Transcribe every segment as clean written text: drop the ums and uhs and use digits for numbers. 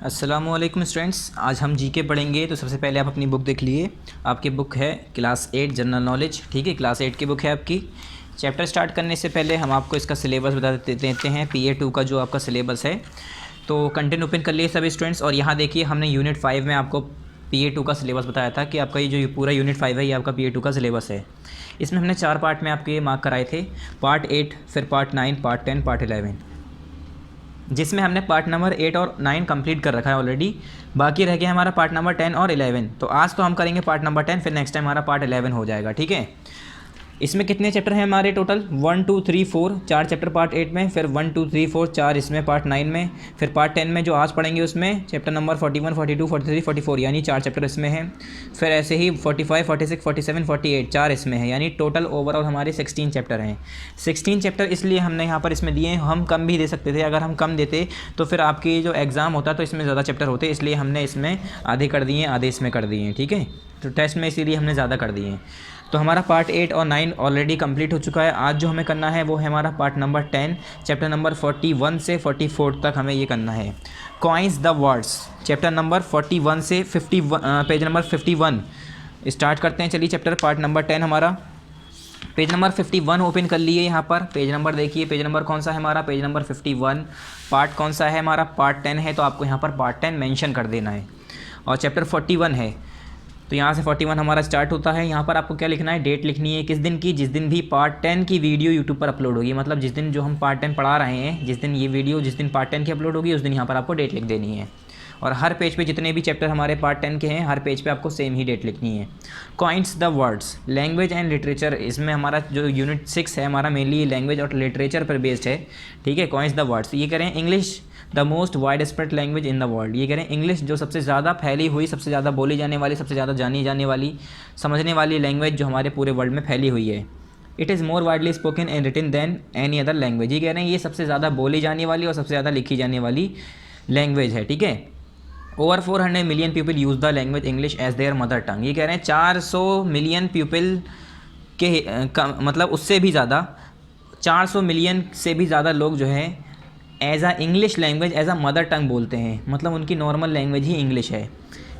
अस्सलामुअलैकुम स्टूडेंट्स, आज हम जीके पढ़ेंगे। तो सबसे पहले आप अपनी बुक देख लिए। आपकी बुक है क्लास 8 जनरल नॉलेज, ठीक है, क्लास 8 की बुक है आपकी। चैप्टर स्टार्ट करने से पहले हम आपको इसका सिलेबस बता देते हैं, PA2 का जो आपका सिलेबस है। तो कंटेंट ओपन कर लिए सभी स्टूडेंट्स, और यहाँ देखिए हमने यूनिट 5 में आपको PA2 का सिलेबस बताया था कि आपका ये जो पूरा यूनिट 5 है ये आपका PA2 का सिलेबस है। इसमें हमने 4 पार्ट में आपके मार्क कराए थे, पार्ट 8, फिर पार्ट 9, पार्ट 10, पार्ट 11, जिसमें हमने पार्ट नंबर 8 और 9 कंप्लीट कर रखा है ऑलरेडी। बाकी रह गया हमारा पार्ट नंबर 10 और 11। तो आज तो हम करेंगे पार्ट नंबर 10, फिर नेक्स्ट टाइम हमारा पार्ट 11 हो जाएगा, ठीक है। इसमें कितने चैप्टर हैं हमारे टोटल? 1 2 3 4, 4 चैप्टर पार्ट 8 में, फिर 1 2 3 4 4 इसमें पार्ट 9 में, फिर पार्ट 10 में जो आज पढ़ेंगे उसमें चैप्टर नंबर 41 42 43 44 यानी 4 चैप्टर इसमें हैं। फिर ऐसे ही 45 46 47 48 4 इसमें है, यानी टोटल ओवरऑल हमारे 16 चैप्टर हैं। 16 चैप्टर इसलिए हमने यहाँ पर इसमें दिए। हम कम भी दे सकते थे, अगर हम कम देते तो फिर आपकी जो एग्ज़ाम होता तो इसमें ज़्यादा चैप्टर होते, इसलिए हमने इसमें आधे कर दिए, आधे इसमें कर दिए, ठीक है। तो टेस्ट में इसीलिए हमने ज़्यादा कर दिए। तो हमारा पार्ट 8 और 9 ऑलरेडी कंप्लीट हो चुका है। आज जो हमें करना है वो है हमारा पार्ट नंबर 10, चैप्टर नंबर 41 से 44 तक हमें ये करना है। Coins the words, chapter number 41 से 51, पेज नंबर 51 स्टार्ट करते हैं। चलिए चैप्टर पार्ट नंबर 10 हमारा पेज नंबर 51 ओपन कर लिए। यहाँ पर पेज नंबर देखिए, पेज नंबर कौन सा है हमारा? Page number 51। पार्ट कौन सा है हमारा? पार्ट 10 है, तो आपको यहाँ पर पार्ट 10 मेंशन कर देना है। और चैप्टर 41 है, तो यहाँ से 41 हमारा स्टार्ट होता है। यहाँ पर आपको क्या लिखना है? डेट लिखनी है, किस दिन की? जिस दिन भी पार्ट 10 की वीडियो यूट्यूब पर अपलोड होगी, मतलब जिस दिन जो हम पार्ट 10 पढ़ा रहे हैं, जिस दिन ये वीडियो, जिस दिन पार्ट 10 की अपलोड होगी, उस दिन यहाँ पर आपको डेट लिख देनी है। और हर पेज पे जितने भी चैप्टर हमारे पार्ट 10 के हैं, हर पेज पे आपको सेम ही डेट लिखनी है। Coins the words, language and literature, इसमें हमारा जो यूनिट 6 है हमारा मेनली लैंग्वेज और लिटरेचर पर बेस्ड है, ठीक है। कॉइन्स द वर्ड्स, ये करें English the most wide spread language in the world, ये करें इंग्लिश जो सबसे ज़्यादा फैली हुई, सबसे ज़्यादा बोली जाने वाली, सबसे ज़्यादा जानी जाने वाली, समझने वाली लैंग्वेज जो हमारे पूरे वर्ल्ड में फैली हुई है। It is more widely spoken and written than any other language, ये कह रहे हैं ये सबसे ज़्यादा बोली जाने वाली और सबसे ज़्यादा लिखी जाने वाली लैंग्वेज है, ठीक है। Over 400 million people use the language English as their mother tongue, ये कह रहे हैं 400 मिलियन पीपल के मतलब उससे भी ज़्यादा, 400 मिलियन से भी ज़्यादा लोग जो है as a English language, as a mother tongue बोलते हैं, मतलब उनकी नॉर्मल लैंग्वेज ही इंग्लिश है।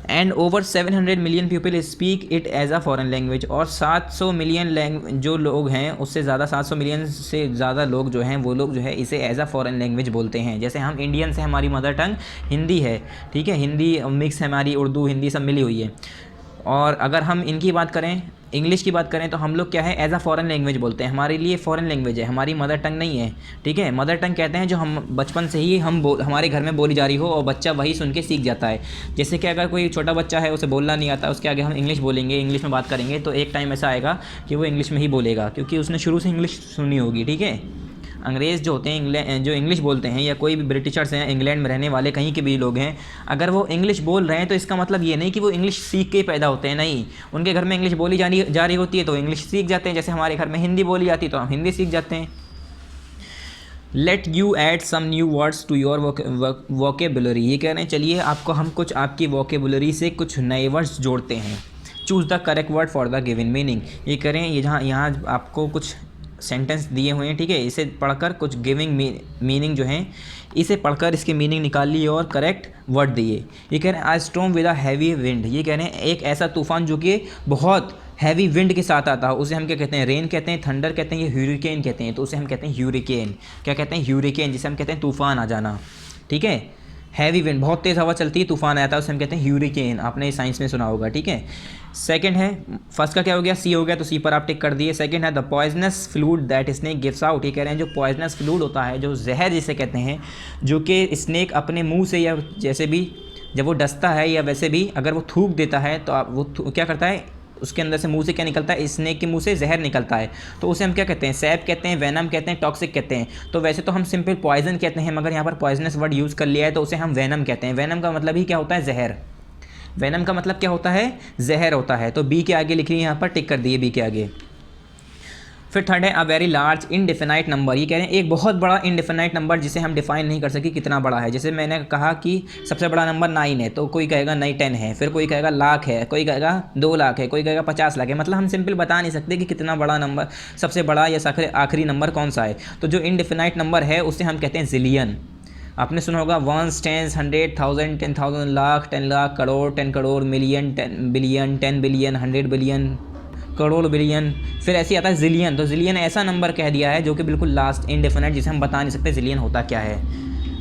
And over 700 million people speak it as a foreign language, और 700 मिलियन जो लोग हैं उससे ज़्यादा, 700 मिलियन से ज़्यादा लोग जो हैं वो लोग जो है इसे एज आ फॉरेन लैंग्वेज बोलते हैं। जैसे हम इंडियन से हमारी मदर टंग हिंदी है, ठीक है, हिंदी मिक्स है हमारी, उर्दू हिंदी सब मिली हुई है। और अगर हम इनकी बात करें, इंग्लिश की बात करें, तो हम लोग क्या है एज आ फॉरेन लैंग्वेज बोलते हैं। हमारे लिए फॉरेन लैंग्वेज है, हमारी मदर टंग नहीं है, ठीक है। मदर टंग कहते हैं जो हम बचपन से ही हमारे घर में बोली जा रही हो और बच्चा वही सुन के सीख जाता है। जैसे कि अगर कोई छोटा बच्चा है, उसे बोलना नहीं आता, उसके आगे हम इंग्लिश बोलेंगे, इंग्लिश में बात करेंगे, तो एक टाइम ऐसा आएगा कि वो इंग्लिश में ही बोलेगा, क्योंकि उसने शुरू से इंग्लिश सुनी होगी, ठीक है। अंग्रेज़ जो होते हैं, जो इंग्लिश बोलते हैं, या कोई भी ब्रिटिशर्स हैं, इंग्लैंड में रहने वाले कहीं के भी लोग हैं, अगर वो इंग्लिश बोल रहे हैं तो इसका मतलब ये नहीं कि वो इंग्लिश सीख के ही पैदा होते हैं, नहीं। उनके घर में इंग्लिश बोली जा रही होती है तो इंग्लिश सीख जाते हैं। जैसे हमारे घर में हिंदी बोली जाती है तो हम हिंदी सीख जाते हैं। Let you add some new words to your vocabulary, ये कह रहे हैं चलिए आपको हम कुछ आपकी वोकेबुलरी से कुछ नए वर्ड्स जोड़ते हैं। Choose the correct word for the given meaning, ये करें, ये यहाँ आपको कुछ सेंटेंस दिए हुए हैं, ठीक है। इसे पढ़कर कुछ गिविंग मीनिंग जो है, इसे पढ़कर इसकी मीनिंग निकालिए और करेक्ट वर्ड दिए। ये कह रहे हैं I storm with a heavy wind, ये कह रहे हैं एक ऐसा तूफान जो कि बहुत हैवी विंड के साथ आता है, उसे हम क्या कहते हैं? रेन कहते हैं, थंडर कहते हैं, या ह्यूरिकेन कहते हैं, तो उसे हम कहते हैं ह्यूरिकेन। क्या कहते हैं? ह्यूरिकेन, जिसे हम कहते हैं तूफान आ जाना, ठीक है। हैवी विंड, बहुत तेज़ हवा चलती है, तूफान आता है, उसे हम कहते हैं ह्यूरिकेन, आपने साइंस में सुना होगा, ठीक है। सेकंड है, फर्स्ट का क्या हो गया? सी हो गया, तो सी पर आप टिक कर दिए। सेकंड है the poisonous fluid that snake gives out, ये कह रहे हैं जो पॉइजनस फ्लूइड होता है, जो जहर जिसे कहते हैं, जो कि स्नेक अपने मुंह से या जैसे भी जब वो डसता है या वैसे भी अगर वो थूक देता है तो आप वो क्या करता है, उसके अंदर से मुंह से क्या निकलता है? स्नेक के मुंह से जहर निकलता है, तो उसे हम क्या कहते हैं? सैप कहते हैं, वेनम कहते हैं, टॉक्सिक कहते हैं। तो वैसे तो हम सिंपल पॉइजन कहते हैं, मगर यहाँ पर पॉइजनस वर्ड यूज़ कर लिया है तो उसे हम वेनम कहते हैं। वेनम का मतलब ही क्या होता है? जहर। वेनम का मतलब क्या होता है? जहर होता है। तो बी के आगे लिखिए, यहाँ पर टिक कर दिए बी के आगे। फिर थर्ड है अ वेरी लार्ज इनडिफिनाइट नंबर, ये कह रहे हैं एक बहुत बड़ा इनडिफिनाइट नंबर जिसे हम डिफाइन नहीं कर सके कितना बड़ा है। जैसे मैंने कहा कि सबसे बड़ा नंबर 9 है, तो कोई कहेगा नहीं 10 है, फिर कोई कहेगा लाख है, कोई कहेगा 2 लाख है, कोई कहेगा 50 लाख है। मतलब हम सिंपल बता नहीं सकते कि कितना बड़ा नंबर, सबसे बड़ा या आखिरी नंबर कौन सा है। तो जो इनडिफिनाइट नंबर है उसे हम कहते हैं जिलियन। आपने सुना होगा ones, tens, 100, 1000, 10,000, lakh, 10 lakh, crore, 10 crore, million, 10 billion, 10 billion, 100 billion, crore billion, फिर ऐसे आता है जिलियन। तो जिलियन ऐसा नंबर कह दिया है जो कि बिल्कुल लास्ट इनडेफिनेट, जिसे हम बता नहीं सकते जिलियन होता क्या है।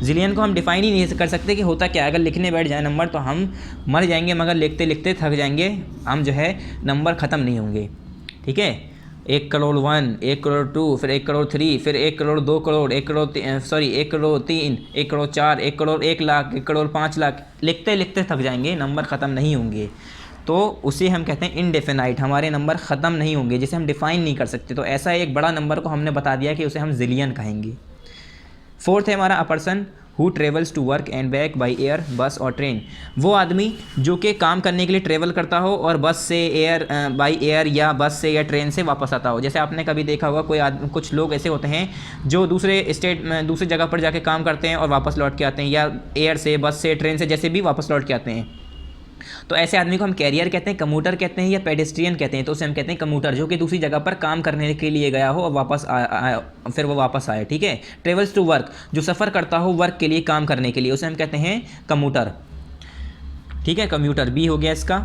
जिलियन को हम डिफाइन ही नहीं कर सकते कि होता क्या है। अगर लिखने बैठ जाए नंबर तो हम मर जाएंगे, मगर लिखते लिखते थक जाएंगे, हम जो है नंबर ख़त्म नहीं होंगे। ठीक है, 1 करोड़ 1, 1 करोड़ 2, फिर 1 करोड़ 3, फिर 1 करोड़ 2 करोड़, 1 करोड़ 1 करोड़ 3, 1 करोड़ 4, 1 करोड़ 1 लाख, 1 करोड़ 5 लाख, लिखते लिखते थक जाएंगे, नंबर ख़त्म नहीं होंगे। तो उसे हम कहते हैं इनडेफिनाइट, हमारे नंबर ख़त्म नहीं होंगे, जिसे हम डिफ़ाइन नहीं कर सकते। तो ऐसा एक बड़ा नंबर को हमने बता दिया कि उसे हम जिलियन कहेंगे। फोर्थ है हमारा a person who travels to work and back by air, bus और ट्रेन। वो आदमी जो कि काम करने के लिए ट्रेवल करता हो और बस से बाई एयर या बस से या ट्रेन से वापस आता हो। जैसे आपने कभी देखा होगा कोई आदमी, कुछ लोग ऐसे होते हैं जो दूसरे स्टेट में दूसरी जगह पर जाके काम करते हैं और वापस लौट के आते हैं, या एयर से, बस से, ट्रेन से, जैसे भी वापस लौट के आते हैं। तो ऐसे आदमी को हम कैरियर कहते हैं, कम्यूटर कहते हैं या पेडेस्ट्रियन कहते हैं। तो उसे हम कहते हैं कम्यूटर, जो कि दूसरी जगह पर काम करने के लिए गया हो और वापस फिर वो वापस आए। ठीक है, ट्रेवल्स टू वर्क, जो सफ़र करता हो वर्क के लिए, काम करने के लिए, उसे हम कहते हैं कम्यूटर। ठीक है, कम्यूटर बी हो गया इसका।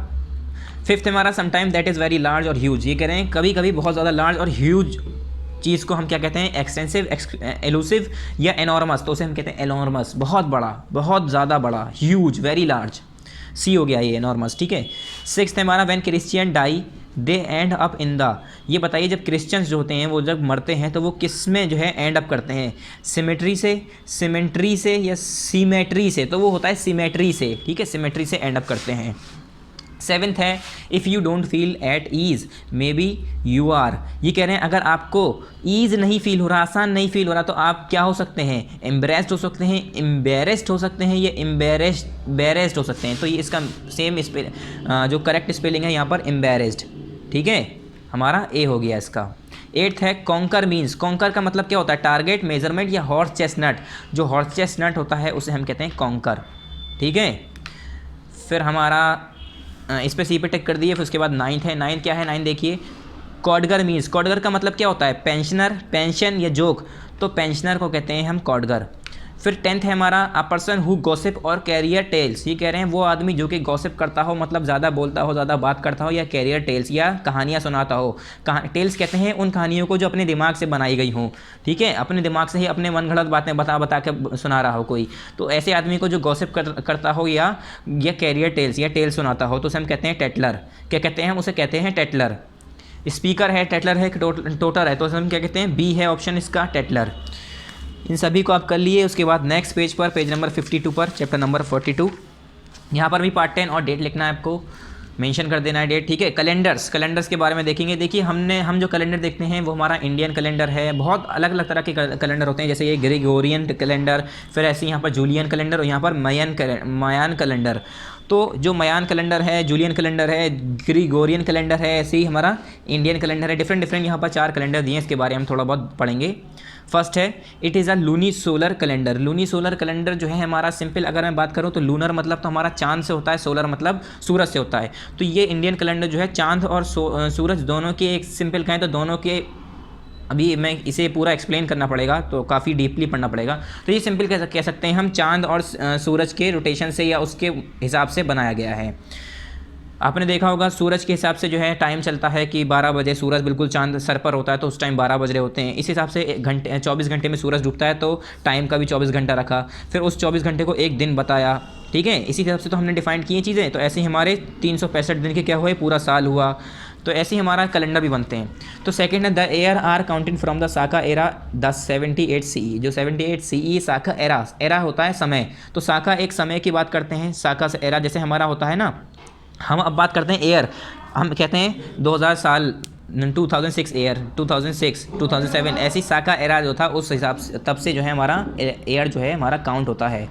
फिफ्थ हमारा sometime that is very large और ह्यूज। ये कह रहे हैं कभी कभी बहुत ज़्यादा लार्ज और ह्यूज चीज़ को हम क्या कहते हैं, एक्सटेंसिव, एलूसिव या एनॉर्मस। तो उसे हम कहते हैं एनॉर्मस, बहुत बड़ा, बहुत ज़्यादा बड़ा, ह्यूज, वेरी लार्ज। सी हो गया ये एनॉर्मस। ठीक है, सिक्स्थ हमारा when Christian die they end up in the. ये बताइए जब क्रिश्चियंस जो होते हैं वो जब मरते हैं तो वो किस में जो है एंड अप करते हैं, सिमेट्री से, सिमेट्री से या सीमेट्री से। तो वो होता है सिमेट्री से। ठीक है, सिमेट्री से एंड अप करते हैं। सेवेंथ है if you don't feel at ease may be you are. ये कह रहे हैं अगर आपको ईज़ नहीं फील हो रहा, आसान नहीं फील हो रहा, तो आप क्या हो सकते हैं, एम्बेरेस्ड हो सकते हैं, एम्बेरेस्ड हो सकते हैं, या एम्बेरेस्ड हो सकते हैं। तो ये इसका सेम जो करेक्ट स्पेलिंग है यहाँ पर एम्बेरेस्ड। ठीक है, हमारा ए हो गया इसका। एट्थ है कॉन्कर मीन्स। कॉन्कर का मतलब क्या होता है, टारगेट, मेजरमेंट या हॉर्स चेस्टनट। जो हॉर्स चेस्टनट होता है उसे हम कहते हैं कॉन्कर। ठीक है, फिर हमारा इस पर सी पे टिक कर दिए। फिर उसके बाद नाइन्थ है। नाइन्थ क्या है, नाइन्थ देखिए, कॉडगर मीन्स। कॉडगर का मतलब क्या होता है, पेंशनर, पेंशन या जोक। तो पेंशनर को कहते हैं हम कॉडगर। फिर टेंथ है हमारा अ पर्सन हु गॉसिप और कैरियर टेल्स। ये कह रहे हैं वो आदमी जो कि गॉसिप करता हो, मतलब ज़्यादा बोलता हो, ज़्यादा बात करता हो, या कैरियर टेल्स या कहानियाँ सुनाता हो। टेल्स कहते हैं उन कहानियों को जो अपने दिमाग से बनाई गई हों। ठीक है, अपने दिमाग से ही अपने मनगढ़ंत बातें बता बता के सुना रहा हो कोई। तो ऐसे आदमी को जो गॉसिप करता हो या कैरियर टेल्स या टेल्स सुनाता हो तो उसे हम कहते हैं टेटलर। क्या कहते हैं, उसे कहते हैं टेटलर। स्पीकर है, टेटलर है, टोटर है, तो हम क्या कहते हैं, बी है ऑप्शन इसका, टेटलर। इन सभी को आप कर लिए। उसके बाद नेक्स्ट पेज पर, पेज नंबर 52 पर, चैप्टर नंबर 42, यहाँ पर भी पार्ट 10 और डेट लिखना है आपको, मेंशन कर देना है डेट। ठीक है, कैलेंडर्स के बारे में देखेंगे। देखिए हम जो कैलेंडर देखते हैं वो हमारा इंडियन कैलेंडर है। बहुत अलग अलग तरह के कैलेंडर होते हैं, जैसे ये ग्रेगोरियन कैलेंडर, फिर ऐसे यहाँ पर जूलियन कैलेंडर और यहाँ पर मायान कैलेंडर। तो जो मायान कैलेंडर है, जूलियन कैलेंडर है, ग्रेगोरियन कैलेंडर है, ऐसे ही हमारा इंडियन कैलेंडर है। डिफरेंट यहाँ पर 4 कैलेंडर दिए हैं, इसके बारे में हम थोड़ा बहुत पढ़ेंगे। फर्स्ट है it is a luni solar calendar. Luni solar calendar जो है हमारा, सिंपल अगर मैं बात करूँ तो लूनर मतलब तो हमारा चांद से होता है, सोलर मतलब सूरज से होता है। तो ये इंडियन कैलेंडर जो है चांद और सूरज दोनों के, एक सिंपल कहें तो दोनों के, अभी मैं इसे पूरा एक्सप्लेन करना पड़ेगा तो काफ़ी डीपली पढ़ना पड़ेगा। तो ये सिंपल कह सकते हैं हम, चांद और सूरज के रोटेशन से या उसके हिसाब से बनाया गया है। आपने देखा होगा सूरज के हिसाब से जो है टाइम चलता है कि 12 बजे सूरज बिल्कुल चांद सर पर होता है तो उस टाइम 12 बज रहे होते हैं। इस हिसाब से घंटे 24 घंटे में सूरज डूबता है तो टाइम का भी 24 घंटा रखा, फिर उस 24 घंटे को एक दिन बताया। ठीक है, इसी हिसाब से तो हमने डिफाइन किए चीज़ें। तो ऐसे ही हमारे 365 दिन के क्या हुए, पूरा साल हुआ। तो ऐसे ही हमारा कैलेंडर भी बनते हैं। तो सेकंड है the year are counting from the Saka era the 78 CE। जो 78 CE साका एरा होता है समय। तो साका एक समय की बात करते हैं, साका से एरा जैसे हमारा होता है ना। हम अब बात करते हैं एयर, हम कहते हैं 2000 साल, 2006 एयर, 2006, 2007, ऐसी साका एरा जो था उस हिसाब से तब से जो है हमारा एयर जो है हमारा काउंट होता है।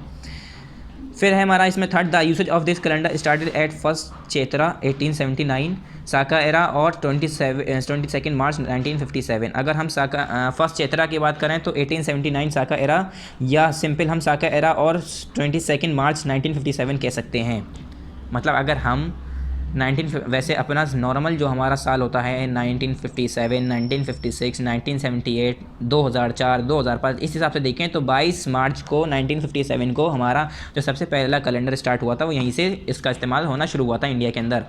फिर है हमारा इसमें third the usage of this calendar started at first Chaitra 1879 Saka era और 22 मार्च 1957। अगर हम साका फर्स्ट चैत्रा की बात करें तो 1879 साका एरा, या सिंपल हम साका एरा और 22 मार्च 1957 कह सकते हैं। मतलब अगर हम वैसे अपना नॉर्मल जो हमारा साल होता है 1957, 1956, 1978, 2004, 2005, इस हिसाब से देखें तो 22 मार्च को 1957 को हमारा जो सबसे पहला कैलेंडर स्टार्ट हुआ था वो यहीं से इसका इस्तेमाल होना शुरू हुआ था इंडिया के अंदर,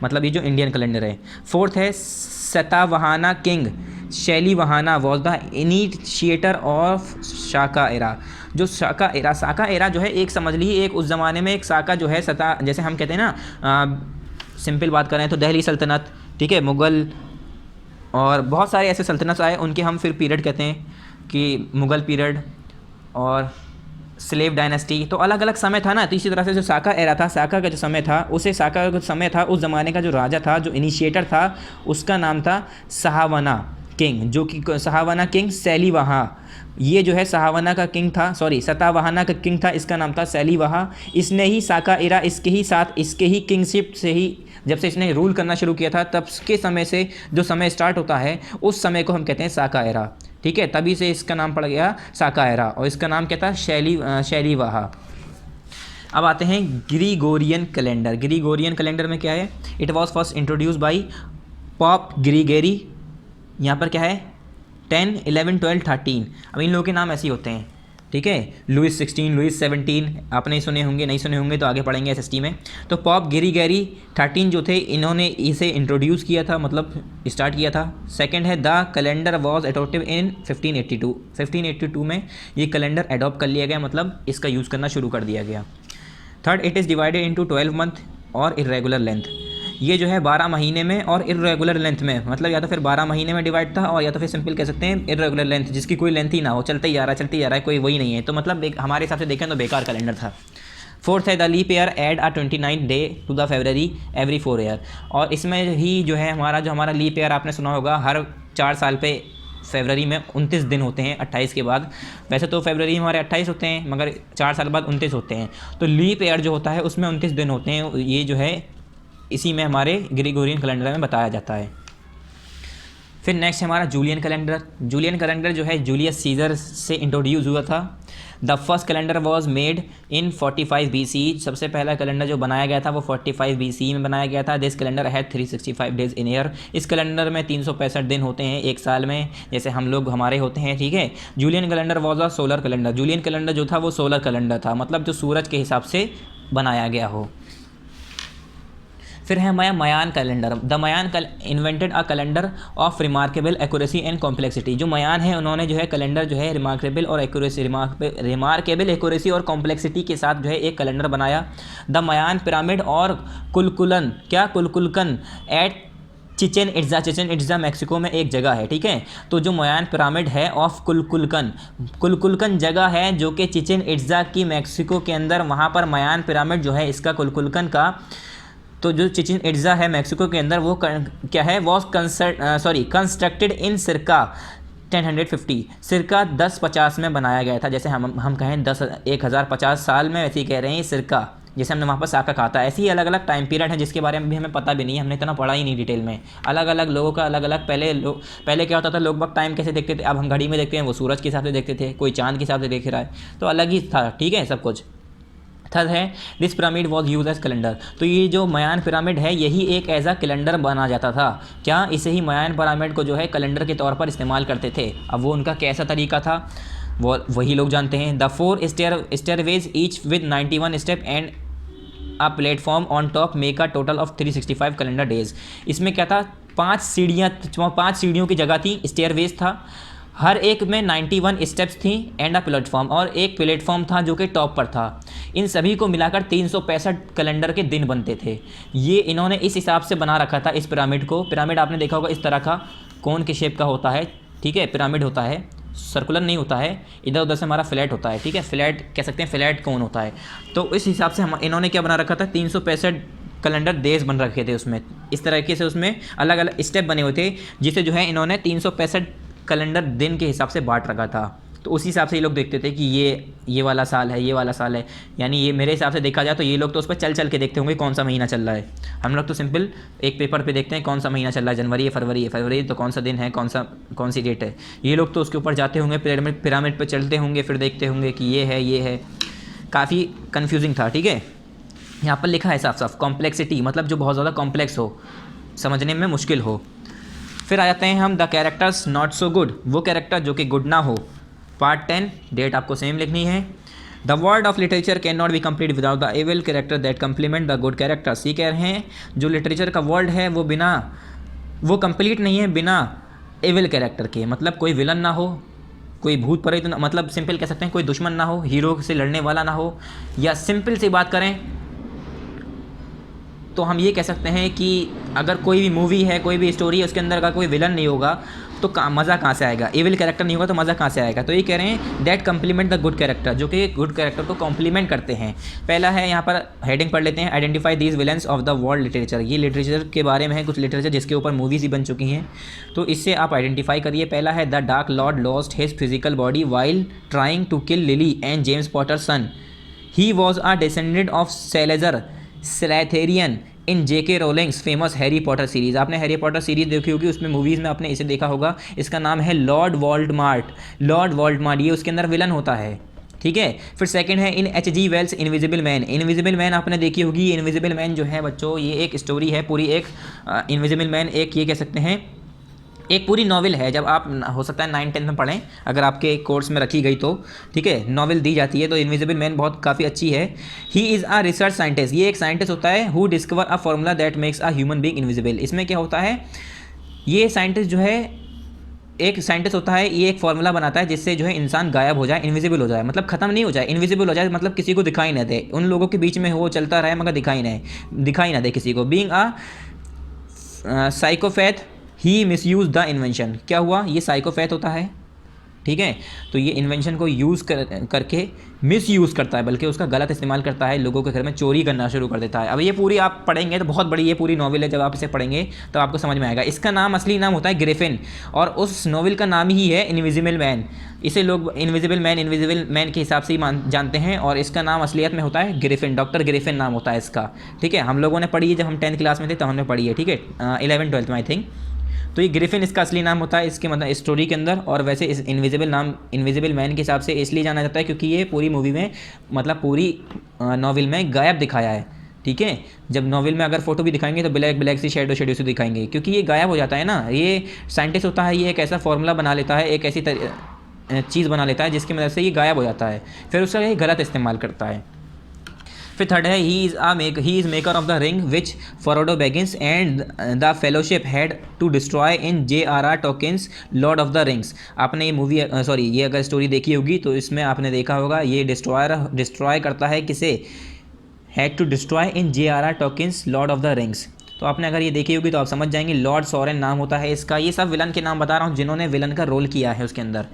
मतलब ये जो इंडियन कैलेंडर है। फोर्थ है Satavahana king Shalivahana was the initiator of Shaka era. जो शाका एरा जो है, एक समझ लीजिए एक उस ज़माने में एक शाका जो है जैसे हम कहते हैं ना, सिंपल बात करें तो दिल्ली सल्तनत, ठीक है, मुग़ल और बहुत सारे ऐसे सल्तनत आए, उनके हम फिर पीरियड कहते हैं कि मुग़ल पीरियड और स्लेव डायनेस्टी, तो अलग अलग समय था ना। तो इसी तरह से जो शाका एरा था, शाका का जो समय था, उसे शाका का समय था, उस ज़माने का जो राजा था, जो इनिशिएटर था, उसका नाम था सहावना किंग, जो कि सहावना किंग सैलीवाहा। ये जो है सहावना का किंग था, सॉरी सतावाहाना का किंग था, इसका नाम था सैलीवाहा। इसने ही शाका एरा, इसके ही साथ इसके ही किंगशिप से ही जब से इसने रूल करना शुरू किया था, तब के समय से जो समय स्टार्ट होता है उस समय को हम कहते हैं शाका एरा, ठीक है। तभी से इसका नाम पड़ गया शाका एरा और इसका नाम क्या था, शैलीवाहा। अब आते हैं ग्रीगोरियन कैलेंडर। ग्रीगोरियन कैलेंडर में क्या है, it was first introduced by Pope Gregory. यहाँ पर क्या है 10, 11, 12, 13। अब इन लोगों के नाम ऐसे ही होते हैं, ठीक है। लुइस 16, लुइस 17 आपने सुने होंगे, नहीं सुने होंगे तो आगे पढ़ेंगे एसएसटी में। तो पॉप ग्रीगेरी 13 जो थे, इन्होंने इसे इंट्रोड्यूस किया था, मतलब स्टार्ट किया था। सेकंड है द कैलेंडर वॉज एडोप्टेड इन 1582। 1582 में ये कैलेंडर एडॉप्ट कर लिया गया, मतलब इसका यूज़ करना शुरू कर दिया गया। Third, it is divided into 12 month और इरेगुलर लेंथ। ये जो है 12 महीने में और इरेगुलर लेंथ में, मतलब या तो फिर 12 महीने में डिवाइड था और या तो फिर सिंपल कह सकते हैं इरेगुलर लेंथ, जिसकी कोई लेंथ ही ना हो, चलते ही जा रहा है, कोई वही नहीं है, तो मतलब हमारे हिसाब से देखें तो बेकार कैलेंडर था। फोर्थ है the leap year add a 29 day to the February every 4 year. और इसमें ही जो है हमारा लीप ईयर आपने सुना होगा, हर 4 साल पे फरवरी में 29 दिन होते हैं 28 के बाद। वैसे तो फरवरी हमारे 28 होते हैं, मगर 4 साल बाद 29 होते हैं, तो लीप ईयर जो होता है उसमें 29 दिन होते हैं। ये जो है इसी में हमारे ग्रेगोरियन कैलेंडर में बताया जाता है। फिर नेक्स्ट है हमारा जूलियन कैलेंडर। जूलियन कैलेंडर जो है जूलियस सीजर से इंट्रोड्यूस हुआ था। The first calendar was made in 45 BC। सबसे पहला कैलेंडर जो बनाया गया था वो 45 BC में बनाया गया था। This calendar had 365 days in year. इस कैलेंडर में 365 दिन होते हैं एक साल में, जैसे हम लोग हमारे होते हैं, ठीक है। Julian calendar was a solar calendar. Julian calendar जो था वो सोलर कैलेंडर था, मतलब जो सूरज के हिसाब से बनाया गया हो। फिर है Mayan calendar. The Mayan invented a calendar of remarkable accuracy and complexity. जो मयान है उन्होंने जो है कैलेंडर जो है रिमार्केबल एक्यूरेसी और कॉम्प्लेक्सिटी के साथ जो है एक कैलेंडर बनाया। द मयान पिरामिड और कुलकुलकन एट चिचेन इट्ज़ा मैक्सिको में एक जगह है, ठीक है। तो जो मयान पिरामिड है ऑफ कुलकुलकन जगह है जो कि चिचेन इट्ज़ा की मैक्सिको के अंदर, वहाँ पर मयान पिरामिड जो है इसका कुलकुलकन का, तो जो चिचिन इट्ज़ा है मैक्सिको के अंदर वो क्या है, वॉज कंस्ट्रक्टेड इन सिरका 1050। सिरका 1050 में बनाया गया था। जैसे हम कहें 1050 साल में, वैसे ही कह रहे हैं सिरका, जैसे हमने वहाँ पर शाका कहा था। ऐसे ही अलग अलग टाइम पीरियड है जिसके बारे में भी हमें पता भी नहीं है, हमने इतना पढ़ा ही नहीं डिटेल में। अलग अलग लोगों का अलग अलग, पहले क्या होता था, लोग वक्त टाइम कैसे देखते थे, अब हम घड़ी में देखते हैं, वो सूरज के हिसाब से देखते थे, कोई चांद के हिसाब से देख रहा है, तो अलग ही था, ठीक है सब कुछ। थर्ड है this pyramid was use as calendar. तो ये जो मयान पिरामिड है यही एक एज अ कैलेंडर बना जाता था। क्या इसे ही मयान पिरामिड को जो है कैलेंडर के तौर पर इस्तेमाल करते थे। अब वो उनका कैसा तरीका था वो वही लोग जानते हैं। The 4 stairways each with 91 step and a platform on top make a total of 365 calendar days. इसमें क्या था, 5 सीढ़ियों की जगह थी, स्टेयरवेज था, हर एक में 91 स्टेप्स थी एंड अ प्लेटफॉर्म, और एक प्लेटफॉर्म था जो कि टॉप पर था। इन सभी को मिलाकर 365 कैलेंडर के दिन बनते थे। ये इन्होंने इस हिसाब से बना रखा था इस पिरामिड को। पिरामिड आपने देखा होगा इस तरह का कोन के शेप का होता है, ठीक है। पिरामिड होता है, सर्कुलर नहीं होता है, इधर उधर से हमारा फ्लैट होता है, ठीक है। फ्लैट कह सकते हैं, फ्लैट कोन होता है। तो इस हिसाब से इन्होंने क्या बना रखा था, 365 कैलेंडर डेज बन रखे थे उसमें। इस तरीके से उसमें अलग अलग स्टेप बने हुए थे, जिसे जो है इन्होंने 365 कैलेंडर दिन के हिसाब से बांट रखा था। तो उसी हिसाब से ये लोग देखते थे कि ये वाला साल है, ये वाला साल है। यानी ये मेरे हिसाब से देखा जाए तो ये लोग तो उस पर चल के देखते होंगे कौन सा महीना चल रहा है। हम लोग तो सिंपल एक पेपर पे देखते हैं कौन सा महीना चल रहा है, जनवरी है, फरवरी तो कौन सा दिन है, कौन सी डेट है। ये लोग तो उसके ऊपर जाते होंगे, पिरामिड पर चलते होंगे, फिर देखते होंगे कि ये है। काफ़ी कन्फ्यूजिंग था, ठीक है। यहाँ पर लिखा है साफ साफ कॉम्प्लेक्सिटी, मतलब जो बहुत ज़्यादा कॉम्प्लेक्स हो, समझने में मुश्किल हो। फिर आ जाते हैं हम the characters not so good, वो कैरेक्टर जो कि गुड ना हो। पार्ट 10, डेट आपको सेम लिखनी है। The world of literature can not be complete without the evil character that complement the good characters. ये कह रहे हैं जो लिटरेचर का वर्ल्ड है वो कंप्लीट नहीं है बिना एविल कैरेक्टर के, मतलब कोई विलन ना हो, कोई भूत प्रेत ना, मतलब सिंपल कह सकते हैं कोई दुश्मन ना हो, हीरो से लड़ने वाला ना हो, या सिंपल सी बात करें तो हम ये कह सकते हैं कि अगर कोई भी मूवी है, कोई भी स्टोरी है, उसके अंदर का कोई विलन नहीं होगा तो मज़ा कहाँ से आएगा, एविल कैरेक्टर नहीं होगा तो मज़ा कहाँ से आएगा। तो ये कह रहे हैं that complement the good character, जो कि गुड कैरेक्टर को कॉम्प्लीमेंट करते हैं। पहला है यहाँ पर हेडिंग पढ़ लेते हैं, identify these villains of the world literature. ये लिटरेचर के बारे में है, कुछ लिटरेचर जिसके ऊपर मूवीज़ ही बन चुकी हैं, तो इससे आप आइडेंटिफाई करिए। पहला है the dark lord lost his physical body while trying to kill Lily and James Potter son. He was a descendant of Salazar Slytherin in JK Rowling's famous Harry Potter series. आपने Harry Potter series देखी होगी, उसमें movies में आपने इसे देखा होगा। इसका नाम है लॉर्ड वोल्डेमॉर्ट। लॉर्ड वोल्डेमॉर्ट ये उसके अंदर विलन होता है, ठीक है। फिर सेकंड है in H.G. Wells invisible man. Invisible man आपने देखी होगी। इनविजिबल मैन जो है बच्चों, ये एक स्टोरी है पूरी, एक इनविजिबल मैन एक ये कह सकते हैं एक पूरी नॉवल है। जब आप हो सकता है 9-10 में पढ़ें, अगर आपके कोर्स में रखी गई तो, ठीक है, नॉवल दी जाती है। तो इनविजिबल मैन बहुत काफ़ी अच्छी है। He is a research scientist, ये एक साइंटिस्ट होता है who discover a formula that makes a human being invisible. इसमें क्या होता है, ये साइंटिस्ट जो है एक साइंटिस्ट होता है, ये एक फार्मूला बनाता है जिससे जो है इंसान गायब हो जाए, इनविजिबल हो जाए, मतलब खत्म नहीं हो जाए, इनविजिबल हो जाए, मतलब किसी को दिखाई ना दे, उन लोगों के बीच में वो चलता रहे मगर दिखाई ना दे किसी को। Being a psychopath he misuse the invention. क्या हुआ, ये साइकोपैथ होता है, ठीक है, तो ये इन्वेंशन को यूज़ करके मिसयूज़ करता है, बल्कि उसका गलत इस्तेमाल करता है, लोगों के घर में चोरी करना शुरू कर देता है। अब ये पूरी आप पढ़ेंगे तो बहुत बड़ी ये पूरी नॉवल है, जब आप इसे पढ़ेंगे तो आपको समझ में आएगा। इसका नाम असली नाम होता है ग्रिफिन, और उस नॉवल का नाम ही है इनविजिबल मैन। इसे लोग इनविजिबल मैन के हिसाब से ही जानते हैं, और इसका नाम असलियत में होता है ग्रिफिन, डॉक्टर ग्रिफिन नाम होता है इसका, ठीक है। हम लोगों ने पढ़ी है जब हम 10th क्लास में थे तो हमने पढ़ी है, ठीक है, 11th-12th में आई थिंक। तो ये ग्रिफिन इसका असली नाम होता है इसके मतलब स्टोरी के अंदर। और वैसे इस इनविजिबल मैन के हिसाब से इसलिए जाना जाता है क्योंकि ये पूरी मूवी में, मतलब पूरी नॉवल में गायब दिखाया है, ठीक है। जब नॉवल में अगर फोटो भी दिखाएंगे तो ब्लैक सी शेडो से दिखाएंगे, क्योंकि ये गायब हो जाता है ना। ये साइंटिस्ट होता है, ये एक ऐसा फॉर्मूला बना लेता है, एक ऐसी चीज़ बना लेता है जिसकी मदद से ये गायब हो जाता है, फिर उसका ये गलत इस्तेमाल करता है। फिर थर्ड है he is maker of the ring which Frodo Baggins and the fellowship had to destroy in J.R.R. Tolkien's Lord of the Rings. आपने ये मूवी ये अगर स्टोरी देखी होगी तो इसमें आपने देखा होगा ये डिस्ट्रॉय करता है किसे, had to destroy in J.R.R. Tolkien's Lord of the Rings. तो आपने अगर ये देखी होगी तो आप समझ जाएंगे, लॉर्ड सॉरेन नाम होता है इसका। ये सब विलन के नाम बता रहा हूँ जिन्होंने विलन का रोल किया है उसके अंदर,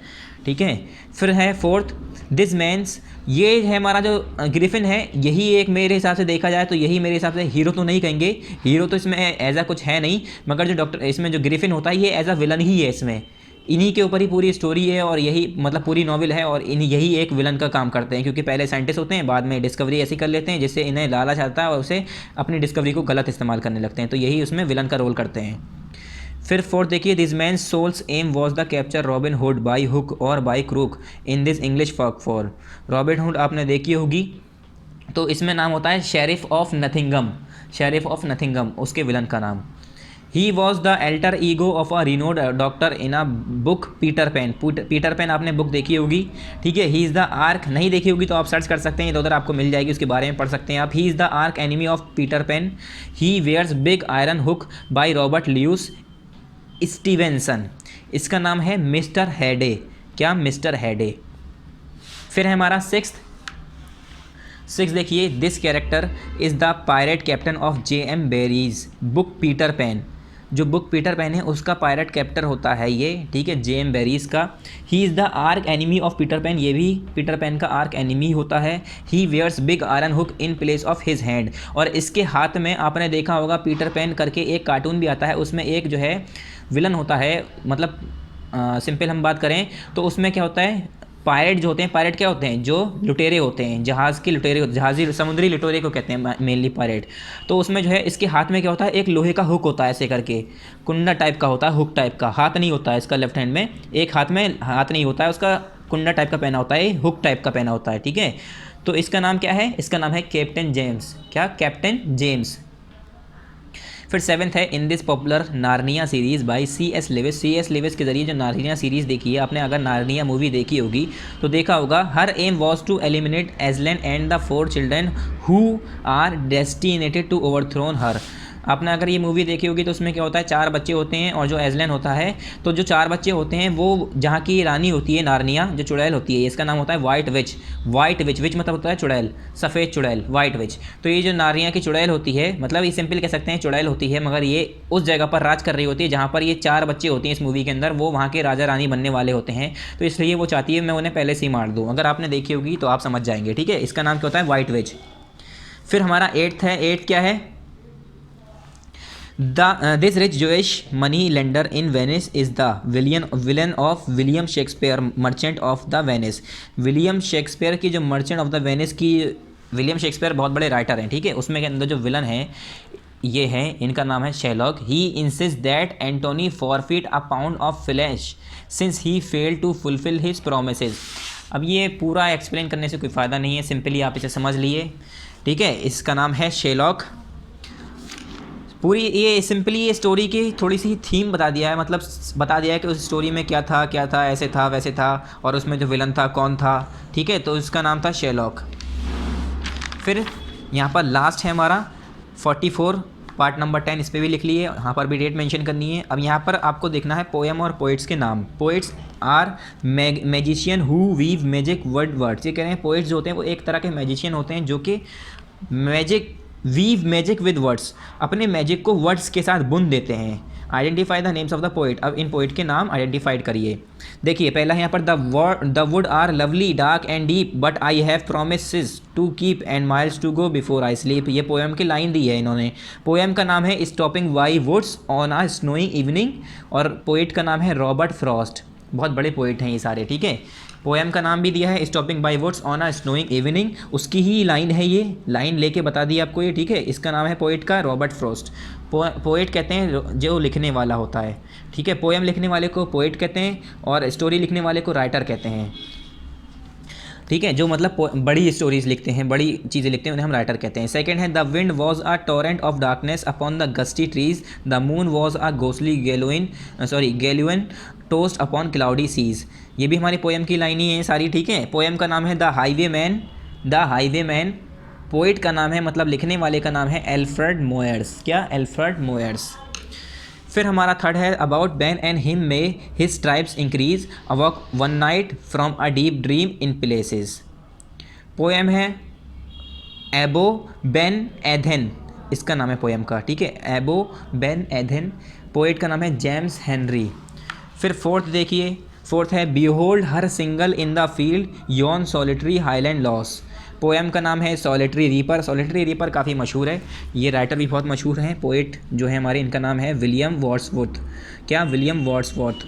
ठीक है। फिर है फोर्थ दिस मैंस, ये है हमारा जो ग्रिफिन है, यही एक मेरे हिसाब से देखा जाए तो यही मेरे हिसाब से हीरो तो नहीं कहेंगे, हीरो तो इसमें एज आ कुछ है नहीं, मगर जो इसमें जो ग्रिफिन होता है ये एज आ विलन ही है इसमें, इन्हीं के ऊपर ही पूरी स्टोरी है और यही मतलब पूरी नॉवल है, और यही एक विलन का काम करते हैं, क्योंकि पहले साइंटिस्ट होते हैं, बाद में डिस्कवरी ऐसी कर लेते हैं जिससे इन्हें लालच आता है और उसे अपनी डिस्कवरी को गलत इस्तेमाल करने लगते हैं, तो यही उसमें विलन का रोल करते हैं। फिर फोर्थ देखिए, this man sole's aim was the capture Robin Hood by hook or by crook in this English folklore. Robin Hood आपने देखी होगी, तो इसमें नाम होता है शेरिफ ऑफ नथिंगम, उसके विलन का नाम। He was the alter ego of a renowned doctor in a book Peter pan आपने बुक देखी होगी, ठीक है। ही इज़ द आर्क, नहीं देखी होगी तो आप सर्च कर सकते हैं, इधर उधर आपको मिल जाएगी, उसके बारे में पढ़ सकते हैं आप। He is the arch enemy of Peter Pan. He wears big iron hook by Robert Louis Stevenson. इसका नाम है मिस्टर हैडे। क्या, मिस्टर हैडे। फिर है हमारा सिक्स देखिए, this character is the pirate captain of J.M. Berries book Peter pan. जो book Peter pan है उसका पायरेट कैप्टन होता है ये, ठीक है, J.M. बेरीज का। He is the arch enemy of Peter Pan, ये भी पीटर पैन का आर्क एनिमी होता है। He wears big iron hook in place of his hand, और इसके हाथ में आपने देखा होगा पीटर पैन करके एक कार्टून भी आता है, उसमें एक जो है विलन होता है, मतलब सिंपल हम बात करें तो उसमें क्या होता है, पायरेट जो होते हैं, पायरेट क्या होते हैं, जो लुटेरे होते हैं, जहाज़ के लुटेरे, जहाज़ी समुद्री लुटेरे को कहते हैं मेनली पायरेट। तो उसमें जो है इसके हाथ में क्या होता है, एक लोहे का हुक होता है, ऐसे करके कुंडा टाइप का होता है, हुक टाइप का, हाथ नहीं होता है इसका, लेफ्ट हैंड में एक हाथ में हाथ नहीं होता है उसका, कुंडा टाइप का पहना होता है, हुक टाइप का पहना होता है, ठीक है। तो इसका नाम क्या है, इसका नाम है कैप्टन जेम्स। क्या, कैप्टन जेम्स। फिर 7th है, in this popular Narnia series by C.S. Lewis. C.S. Lewis के ज़रिए जो नार्निया सीरीज़ देखी है आपने, अगर नार्निया मूवी देखी होगी तो देखा होगा, her aim was to eliminate Aslan and the 4 children who are destined to overthrow her. आपने अगर ये मूवी देखी होगी तो उसमें क्या होता है, 4 बच्चे होते हैं और जो एजलन होता है, तो जो 4 बच्चे होते हैं वो जहाँ की रानी होती है नार्निया, जो चुड़ैल होती है, इसका नाम होता है वाइट विच। वाइट विच, विच मतलब होता है चुड़ैल, सफ़ेद चुड़ैल, वाइट विच। तो ये जो नार्निया की चुड़ैल होती है, मतलब ये सिंपल कह सकते हैं चुड़ैल होती है, मगर ये उस जगह पर राज कर रही होती है जहाँ पर ये 4 बच्चे होते हैं इस मूवी के अंदर, वो वहाँ के राजा रानी बनने वाले होते हैं। तो इसलिए वो चाहती है मैं उन्हें पहले से ही मार दूँ। अगर आपने देखी होगी तो आप समझ जाएंगे, ठीक है। इसका नाम क्या होता है, वाइट विच। फिर हमारा 8th है, 8 क्या है, this rich Jewish money lender in Venice is the villain of William Shakespeare Merchant of the Venice। William Shakespeare की जो मर्चेंट ऑफ द वेनिस की, विलियम शेक्सपियर बहुत बड़े राइटर हैं, ठीक है। उसमें के अंदर जो विलन है ये है, इनका नाम है Sherlock. He insist that Antonio forfeit a pound of flesh since he fail to fulfil his promises. अब ये पूरा एक्सप्लेन करने से कोई फ़ायदा नहीं है, सिंपली आप इसे समझ लिए, ठीक है। इसका नाम है शेरलॉक। पूरी ये सिंपली ये स्टोरी की थोड़ी सी थीम बता दिया है, मतलब बता दिया है कि उस स्टोरी में क्या था, ऐसे था वैसे था, और उसमें जो विलन था कौन था, ठीक है। तो इसका नाम था शेरलॉक। फिर यहाँ पर लास्ट है हमारा 44 पार्ट नंबर 10, इस पर भी लिख लिए, यहाँ पर भी डेट मेंशन करनी है। अब यहाँ पर आपको देखना है पोएम और पोइट्स के नाम। Poets are magician who weave magic words. ये कह रहे हैं पोइट्स जो होते हैं वो एक तरह के मैजिशियन होते हैं जो कि वीव मैजिक विद वर्ड्स, अपने मैजिक को वर्ड्स के साथ बुन देते हैं। Identify the names of the poet. अब इन पोइट के नाम आइडेंटिफाइड करिए। देखिए पहला है यहाँ पर, the wood are lovely dark and deep but I have promises to keep and miles to go before I sleep. ये पोएम की लाइन दी है इन्होंने। पोएम का नाम है stopping by woods on a snowing evening, और पोइट का नाम है रॉबर्ट फ्रॉस्ट। बहुत बड़े पोइट हैं ये सारे, ठीक है। पोएम का नाम भी दिया है stopping by woods on a snowing evening, उसकी ही लाइन है, ये लाइन लेके बता दी आपको ये, ठीक है। इसका नाम है पोइट का रॉबर्ट फ्रॉस्ट। पोइट कहते हैं जो लिखने वाला होता है, ठीक है। पोएम लिखने वाले को पोइट कहते हैं और स्टोरी लिखने वाले को राइटर कहते हैं, ठीक है। जो मतलब बड़ी स्टोरीज लिखते हैं, बड़ी चीज़ें लिखते हैं, उन्हें हम राइटर कहते हैं। सेकंड है, the wind was a torrent of darkness upon the gusty trees, the moon was a ghostly galleon tossed upon cloudy seas. ये भी हमारी पोएम की लाइन ही है सारी, ठीक है। पोएम का नाम है द हाईवे मैन। पोइट का नाम है, मतलब लिखने वाले का नाम है एल्फ्रेड मोयर्स। क्या, एल्फ्रेड मोयर्स। फिर हमारा थर्ड है, Abou Ben Adhem may his tribes increase awoke one night from a deep dream in places. Poem है एबो बेन एधेन, इसका नाम है पोएम का, ठीक है, एबो बेन एधेन। पोइट का नाम है जेम्स हेनरी। फिर फोर्थ देखिए, फोर्थ है, behold her single in the field yon solitary Highland lass. Poem का नाम है सॉलिटरी रीपर। सॉलिटरी रीपर काफ़ी मशहूर है, ये राइटर भी बहुत मशहूर हैं। पोइट जो है हमारे, इनका नाम है विलियम वर्ड्सवर्थ। क्या, विलियम वर्ड्सवर्थ।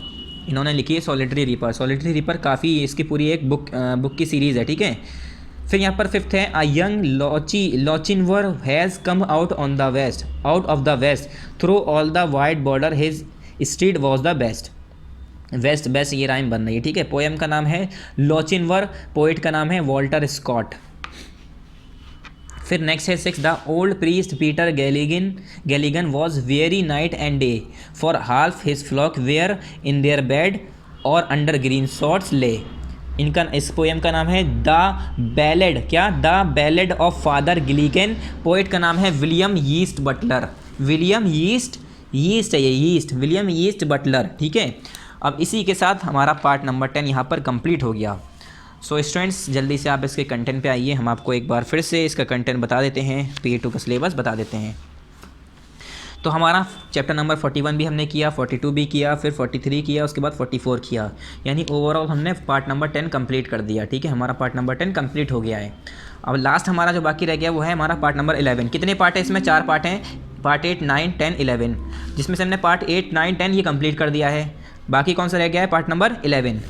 इन्होंने लिखी है सॉलिटरी रीपर। सॉलिटरी रीपर काफ़ी, इसकी पूरी एक बुक की सीरीज़ है, ठीक है। फिर यहाँ पर फिफ्थ है, a young Lochinvar has come out of the west through all the wide border his steed was the best. Best ये राइम बन रही है, ठीक है। पोएम का नाम है लॉचिनवर, पोइट का नाम है वॉल्टर स्कॉट। फिर नेक्स्ट है 6, the old priest Peter Gilligan was weary night and day for half his flock were in their bed or under green sods lay. इस पोएम का नाम है द बैलेड। क्या, the ballad of father Gilligan. Poet का नाम है William यीस्ट Butler. William यीस्ट है ये, यीस्ट, विलियम यीस्ट बटलर, ठीक है। अब इसी के साथ हमारा पार्ट नंबर 10 यहाँ पर कंप्लीट हो गया। सो स्टूडेंट्स, जल्दी से आप इसके कंटेंट पे आइए, हम आपको एक बार फिर से इसका कंटेंट बता देते हैं, P2 का सिलेबस बता देते हैं। तो हमारा चैप्टर नंबर 41 भी हमने किया, 42 भी किया, फिर 43 किया, उसके बाद 44 किया, यानी ओवरऑल हमने पार्ट नंबर 10 कंप्लीट कर दिया, ठीक है। हमारा पार्ट नंबर 10 कंप्लीट हो गया है। अब लास्ट हमारा जो बाकी रह गया वो है हमारा पार्ट नंबर 11। कितने पार्ट है इसमें? 4 पार्ट हैं, पार्ट 8, 9, 10, 11, जिसमें से हमने पार्ट 8, 9, 10 ये कंप्लीट कर दिया है। बाकी कौन सा रह गया है? Part number 11।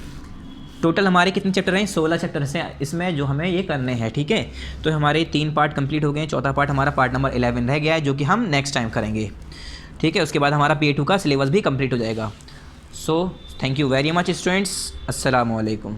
टोटल हमारे कितने चैप्टर हैं? 16 चैप्टर हैं इसमें जो हमें ये करने हैं, ठीक है। तो हमारे 3 पार्ट कंप्लीट हो गए हैं, चौथा पार्ट हमारा पार्ट नंबर 11 रह गया है, जो कि हम नेक्स्ट टाइम करेंगे, ठीक है। उसके बाद हमारा P2 का सिलेबस भी कंप्लीट हो जाएगा। So thank you very much students, अस्सलाम वालेकुम।